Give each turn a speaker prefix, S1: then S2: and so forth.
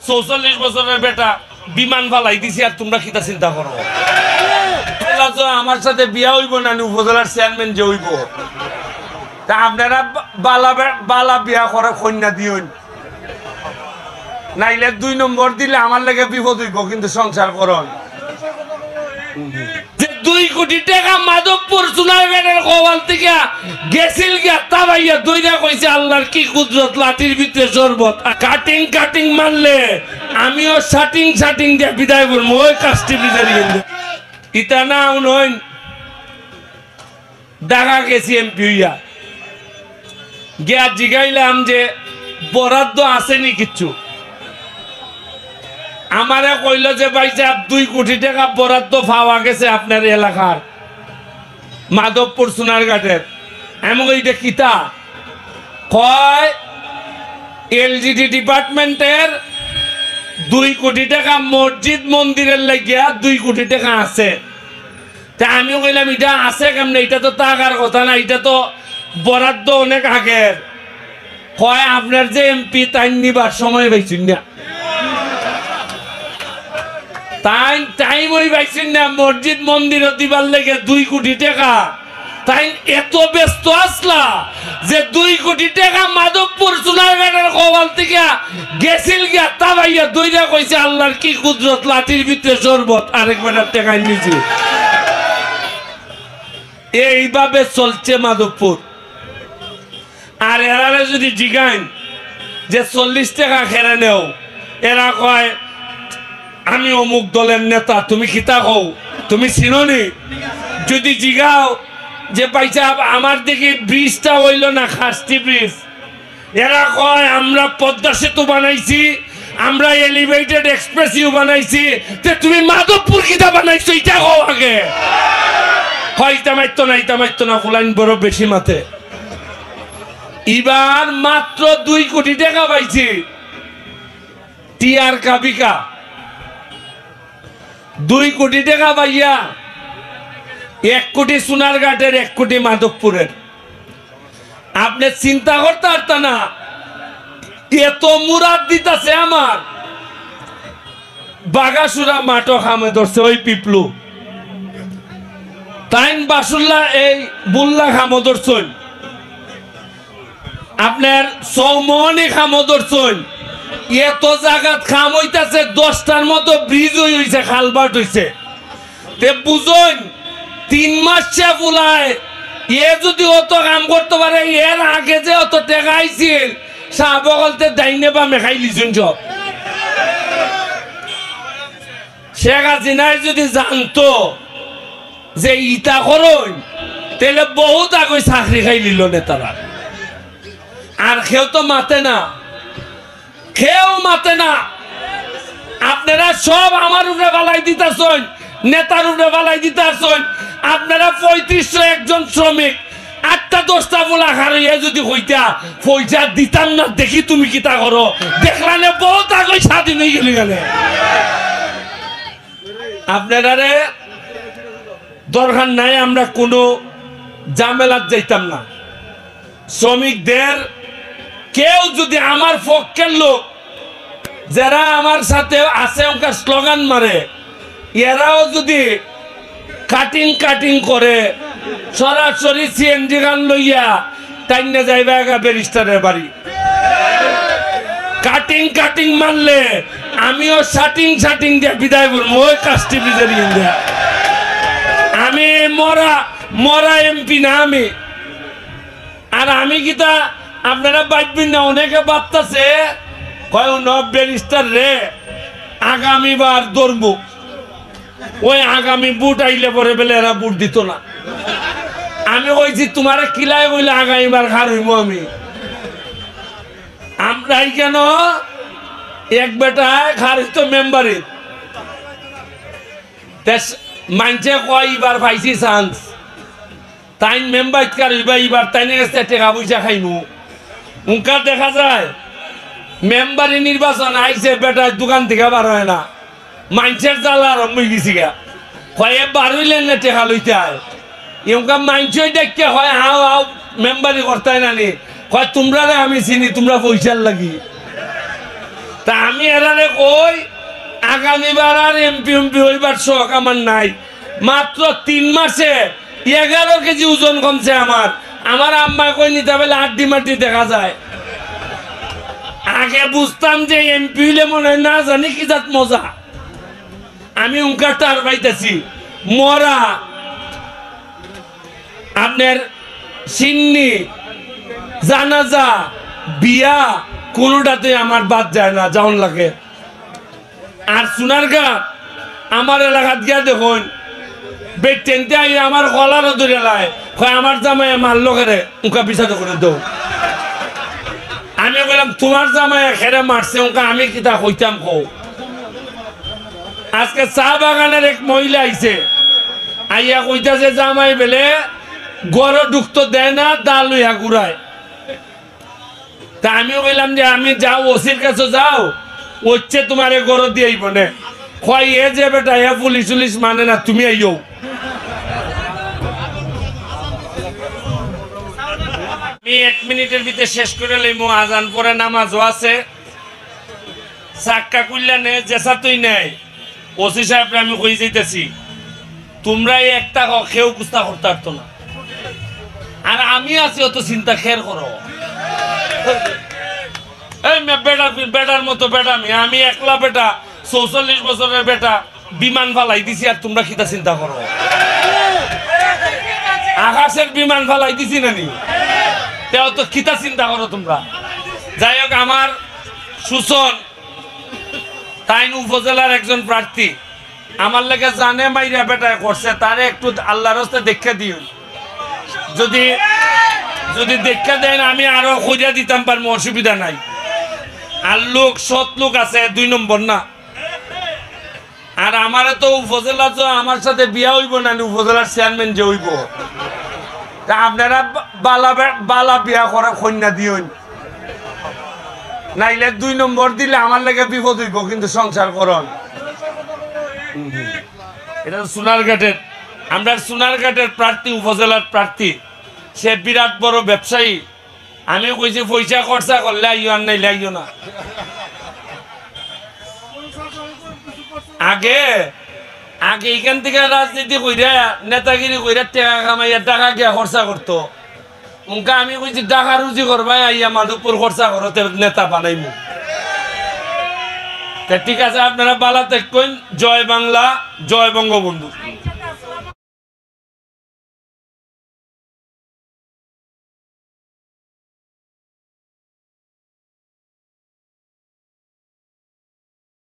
S1: 44 বছরের বেটা বিমান ফালাই দিছি আর তোমরা কিতা চিন্তা করো আমার সাথে বিয়া হইব না উপজেলার চেয়ারম্যান যে হইব তা আপনারা বালা বিয়া করে কন্যা দিন নাইলে 2 নম্বর দিলে আমার লাগে বিপদ হইব কিন্তু সংসার করন যে 2 কোটি টাকা মাধবপুর সোনারগাঁয়ের কওয়াল থেকে গেছিল গিয়া তাবাইয়া দইরা কইছে আল্লাহর কি কুদরত লাঠির ভিতরে শরবত কাটিং মারলে আমিও শাটিং দিয়ে বিদায় করব ওই কাস্টি বিদায় কিন্তু ইতা না উনইন ঢাকা গেছি এমপি হইয়া গিয়া জিগাইলাম যে বরাদ্দ আসেনি কিচ্ছু আমারে কইল যে ভাই সাহেব 2 কোটি টাকা বরাদ্দ পাওয়া গেছে আপনার এলাকার মাধবপুর সোনারঘাটের এমন এইটা কিতা কয় এলজিডি ডিপার্টমেন্টের 2 কোটি টাকা মসজিদ মন্দিরের লাগিয়া 2 কোটি টাকা আছে তা আমি কইলাম এটা আছে কেমনে এটা তো টাকার কথা না এটা তো বরাদ্দ অনেক আগের কয় আপনার যে এমপি তাই নিবার সময় পাইছেন না তাই বই পাইছেন না মসজিদ মন্দির দিবার লেগে 2 কোটি টাকা তাই এত ব্যস্ত আসলা যে 2 কোটি টাকা মাধবপুর সোনারগাঁয়ের কওয়াল থেকে গেছিল গিয়া তাবাইয়া দইরা কইছে আল্লাহর কি কুদরত লাঠির ভিতরে শরবত আরেকবার টাকা নিয়েছি এইভাবে চলছে মাধবপুর আর এরা যদি জিগাইন যে 40 টাকা খেরে নেও এরা কয় আমি অমুক দলের নেতা তুমি খিতা কও তুমি চিনোনি যদি জিগাও যে পয়সা আমার দিকে ব্রিজটা হইল না খাস্তি ব্রিজ এরা কয় আমরা পদ্মা সেতু বানাইছি আমরা এলিভেটেড এক্সপ্রেসিও বানাইছি তে তুমি মাধবপুর কিতা বানাইছো এটা কও আগে হয় ইতামাইতো না ফুলাইন বড় বেশি মাথে এবার মাত্র 2 কোটি টাকা পাইছি টিআর কাবিকা 2 কোটি টাকা পাইয়া 1 কোটি সোনারঘাটের 1 কোটি মাধবপুরের আপনি চিন্তা করতে পারতেন না এত মুরাদ দিতেছে আমার বাগাসুরা মাটো খামে ধরছে ওই পিপলু তাইন বাসুল্লাহ এই বুল্লা খামো ধরছেন আপনার সৌমনি খামো ধরছেন এত জায়গাত খাম হইতাছে 10টার মতো ব্রিজ হইছে খালবাট হইছে তে বুঝুন 3 মাস চে ফুলায় এ যদি অত কাম করতে পারে এর আগে যে অত টাকা আইছিল সাহাবগলতে দাইনে বা মেখাই লিছুন সব শেখ হাসিনাই যদি জানতো যে ইটা করুন তাহলে বহুত আগে চাকরি খাই নিল নেতারা আর কেউ তো মাতে না কেউ মাতে না আপনারা সব আমার উপরে বালাই দিতেছেন নেতার উপরে বালাই দিতেছেন আপনারা 3500 একজন শ্রমিক 8টা 10টা বলা হারিয়ে যদি হইতা পয়সা দিতাম না দেখি তুমি কিতা করো দেখলানে বহুত আগে স্বাধীন হয়ে গেলি গেলে আপনারা দরকার নাই আমরা কোনো ঝামেলাত যাইতাম না শ্রমিকদের কেউ যদি আমার পক্ষের লোক যারা আমার সাথে আছে ওকে স্লোগান মারে এরাও যদি কাটিং করে সরাসরি সিএনজি গান লইয়া টাইনে যাইবা একা ব্যারিস্টারের বাড়ি কাটিং মারলে আমিও শাটিং দিয়ে বিদায় করবো ওই কাস্টি বিদায় দিয়ে আমি মরা এমপি না আমি আর আমি কিতা আপনারা বাইবেন না অনেকে ভাবতেছে কয় ব্যারিস্টার রে আগামীবার ধরব ওই আগামী বুট আইলে পরে বেলে এরা বুট দিত না আমি কইছি তোমার কিলাই বইলে আগামীবার খার হইব আমরাই কেন এক বেটা খার হইতো মেম্বারে মানছে কয় এবার পাইছি চান্স তাই মেম্বার এবার তাই কাছে টাকা পয়সা খাইমু উনকা দেখা যায় মেম্বারি নির্বাচন আইছে বেটা দোকান থেকে বার হয় না মাইনসের জ্বালা আরম্ভ হয়ে গেছি গা কয়ে বার হইলেন না টেকা লইতে আয় এমকা মাইনসই দেখতে হয় হাও মেম্বারি করতে না নি কয় তোমরা আমি চিনি তোমরা পয়সার লাগি তা আমি এরারে কই আগামীবার আর এমপি হইবার শখ আমার নাই। মাত্র 3 মাসে 11 কেজি ওজন কমছে আমার। আমার আম্মা কই নিতে পারলে আড্ডি মাটি দেখা যায়। আগে বুঝতাম যে এমপি হইলে মনে হয় না জানি কি জাত মজা। আমি উনকার টার পাইতেছি মরা আপনার সিন্নি জানাজা বিয়া কোনোটাতে আমার বাদ যায় না, যাওন লাগে। আর সোনারঘাট আমার এলাকাত গিয়া দেখুন বেটেনতে আই আমার গলারও ধরে লাই আমার জামাই মারলো খেরে উনকা পিছাতে করে দৌ। আমি বললাম তোমার জামাই খেরে মারছে উনকা আমি কিতা কইতাম কও। আজকে চা বাগানের এক মহিলা আইছে আইয়া কইতাছে জামাই বেলে গড় ঢুকতো দেয় না দা লইয়া ঘুরায়। তা আমিও কইলাম যে আমি যাও ওসির কাছে যাও হচ্ছে তোমার গড় দিয়ে বনে কয় এ যে বেটা এ পুলিশ উলিশ মানে না তুমি আইও। আমি 1 মিনিটের ভিতরে শেষ করে লইমু। আজান পরে নামাজও আছে। চাক্কা কুল্লা নে জেসা তুই নেই ওসি সাহেব আমি কই যাইতেছি তোমরা একটা কেউ কুস্তা করতে পারতো না। আর আমি আছি অত চিন্তা খের করো। এই বেটার মতো বেটা আমি একলা বেটা 44 বছরের বেটা বিমান ফালাই দিছি আর তোমরা কিতা চিন্তা করো। আকাশের বিমান ফালাই দিছি নানি তেও তো কিতা চিন্তা করো তোমরা। যাই হোক আমার সুজন তাইন উপজেলার একজন প্রার্থী আমার লেগে জানে মাইরা বেটায় করছে তারে একটু আল্লাহর রাস্তায় দেখে দিও। যদি যদি দেখে দেন আমি আরো খুঁজে দিতাম পারবো, অসুবিধা নাই। আর লোক সৎ লোক আছে 2 নম্বর না। আর আমারে তো উপজেলা তো আমার সাথে বিয়া হইব না উপজেলার চেয়ারম্যান যে হইব। তা আপনারা বালা বিয়া করে কন্যা দিও নাইলে 2 নম্বর দিলে আমার লেগে বিপদ হইব কিন্তু সংসার করন। এটা সোনারঘাটের আমরা সোনারঘাটের প্রার্থী উপজেলার প্রার্থী সে বিরাট বড় ব্যবসায়ী। আমি কইছি পয়সা খরচা করলে আইও আর নাইলে আইও না। আগে আগে এখান থেকে রাজনীতি কইরা নেতাগিরি কইরা টাকা কামাইয়া টাকা গিয়া খরচা করতো। উনকা আমি কইছি টাকা রুজি করবাই আইয়া মাধবপুর খরচা করতে নেতা বানাইমু। ঠিক আছে আপনারা বালা দেখবেন। জয় বাংলা, জয় বঙ্গবন্ধু।